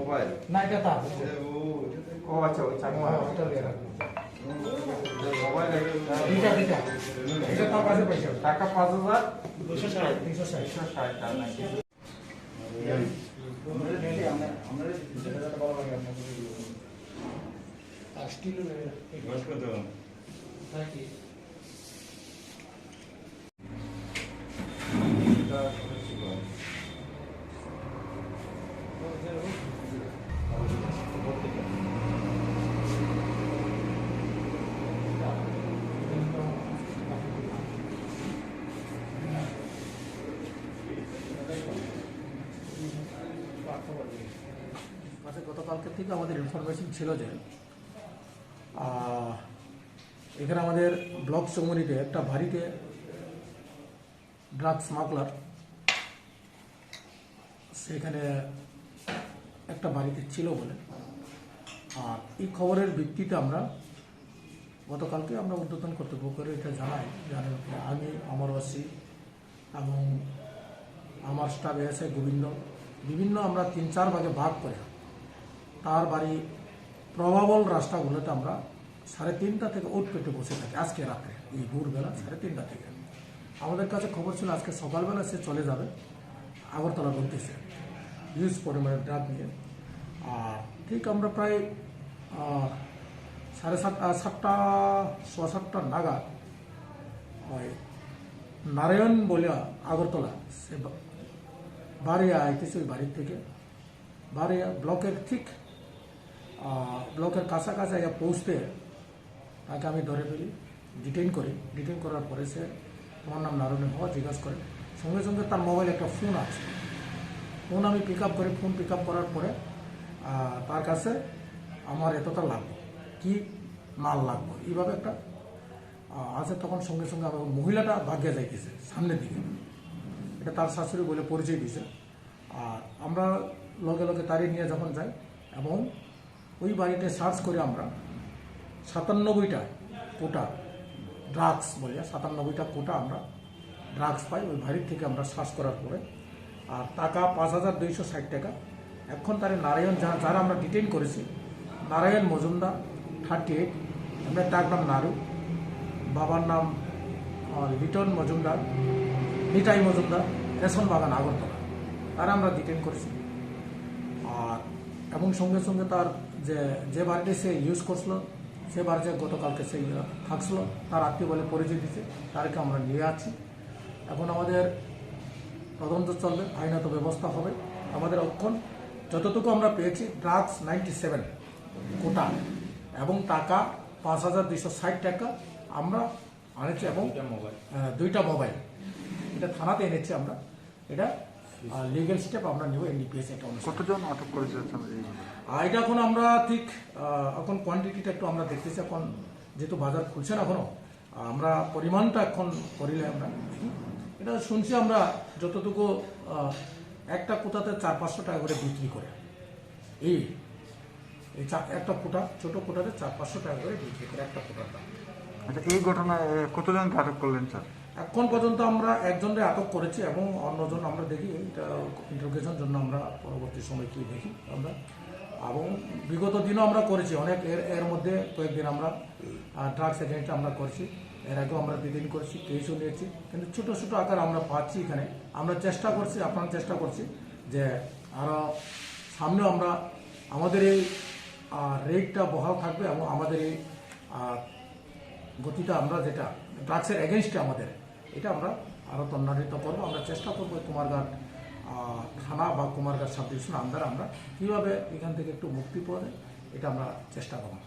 Mobile না এটা তার ও আচ্ছা ওই চাকমা ওটা দিয়ে রাখুন মোবাইল এটা এটা তার কাছে পয়সা টাকা 5000 260 260 টাকা নাকি আমরা যেটা বলা লাগে আপনাদের আর স্টিল বস কত নাকি গতকালকে থেকে আমাদের ইনফরমেশন ছিল যে এখানে আমাদের ব্লক চৌমুনিতে একটা বাড়িতে ড্রাগ স্মাগলার সেখানে একটা বাড়িতে ছিল বলে আর এই খবরের ভিত্তিতে আমরা গতকালকে আমরা ঊর্ধ্বতন কর্তৃপক্ষের এটা জানাই জানার পরে আমি আমার ওসি এবং আমার স্টাফ এসে বিভিন্ন আমরা 3-4 ভাগে ভাগ করে তার বাড়ি প্রবাবল রাস্তাগুলোতে আমরা 3:30 থেকে ওট পেটে বসে থাকি আজকে রাত্রে এই ভোরবেলা 3:30 থেকে আমাদের কাছে খবর ছিল আজকে সকালবেলা সে চলে যাবে আগরতলা বলতেছে হিউজ পরিমাণের ড্রাগ নিয়ে আর ঠিক আমরা প্রায় 7:30 নাগাদ ওই নারায়ণ বলিয়া আগরতলা সে বাড়িয়া আইতেছে ওই বাড়ির থেকে বাড়িয়া ব্লকের ঠিক ব্লকের কাছাকাছি পৌঁছতে তাকে আমি ধরে ফেলি ডিটেইন করার পরে সে তোমার নাম নারায়ণ হওয়া জিজ্ঞাসা করে সঙ্গে সঙ্গে তার মোবাইলে একটা ফোন আছে ফোন আমি পিক আপ করার পরে তার কাছে আমার এতটা লাগবে কি মাল লাগবে এইভাবে একটা আছে তখন সঙ্গে সঙ্গে আমার মহিলাটা ভাগ্যে যাইতেছে সামনের দিকে এটা তার শাশুড়ি বলে পরিচয় দিয়েছে আর আমরা লগে তাড়িয়ে নিয়ে যখন যাই এবং ওই বাড়িতে সার্চ করে আমরা 97টা কোটা ড্রাগস বলে 97টা কোটা আমরা ড্রাগস পাই ওই বাড়ির থেকে আমরা সার্চ করার পরে আর টাকা 5260 টাকা এখন তার নারায়ণ যারা আমরা ডিটেইন করেছি নারায়ণ মজুমদার 38 আমরা তার নাম নারু বাবার নাম লিটন মজুমদার নিতাই মজুমদার রেশন বাগান আগরতলা তারা আমরা ডিটেইন করেছি আর এবং সঙ্গে সঙ্গে তার যে বাড়িতে সে ইউজ করছিল সে বাড়িতে গতকালকে সে থাকছিল তার আত্মীয় বলে পরিচয় দিচ্ছে তারকে আমরা নিয়ে আছি এখন আমাদের তদন্ত চলবে আইনত ব্যবস্থা হবে আমাদের অক্ষণ যতটুকু আমরা পেয়েছি ড্রাগস 97 কোটা এবং টাকা 5260 টাকা আমরা আনেছি এবং 2টা মোবাইল এটা থানাতে এনেছি আমরা এটা লিগ্যাল স্টেপ আমরা নিব এনডিপিএস এটা কতজন আটক করেছে এটা এখন আমরা ঠিক এখন কোয়ান্টিটিটা একটু আমরা দেখতেছি এখন যেহেতু বাজার খুলছে না এখনো আমরা পরিমাণটা এখন করিলে আমরা এটা শুনছি আমরা যতটুকু একটা কোটাতে 400-500 টাকা করে বিক্রি করে এই একটা কোটা ছোট কোটাতে 400-500 টাকা করে বিক্রি করে একটা কোটার দাম। আচ্ছা এই ঘটনায় কতজনকে আটক করলেন স্যার? এখন পর্যন্ত আমরা একজনকে আটক করেছি এবং অন্যজন আমরা দেখি এটা ইন্টারোগেশন জন্য আমরা পরবর্তী সময় কি দেখি আমরা এবং বিগত দিনও আমরা করেছি অনেক এর মধ্যে কয়েকদিন আমরা ড্রাগস এগেন্স্ট আমরা করছি এর আগেও আমরা 2 দিন করেছি কেসও নিয়েছি কিন্তু ছোটো আকার আমরা পাচ্ছি এখানে আমরা চেষ্টা করছি আপনারা চেষ্টা করছি যে আরও সামনেও আমরা আমাদের এই রেটটা বহাল থাকবে এবং আমাদের এই গতিটা আমরা যেটা ড্রাগসের এগেনস্টে আমাদের এটা আমরা আরও তন্নান্বিত করবো আমরা চেষ্টা করবো কুমারঘাট থানা বা কুমারঘাট সাব ডিভিশন আন্ডারে আমরা কীভাবে এখান থেকে একটু মুক্তি পাওয়া যায় এটা আমরা চেষ্টা করবো।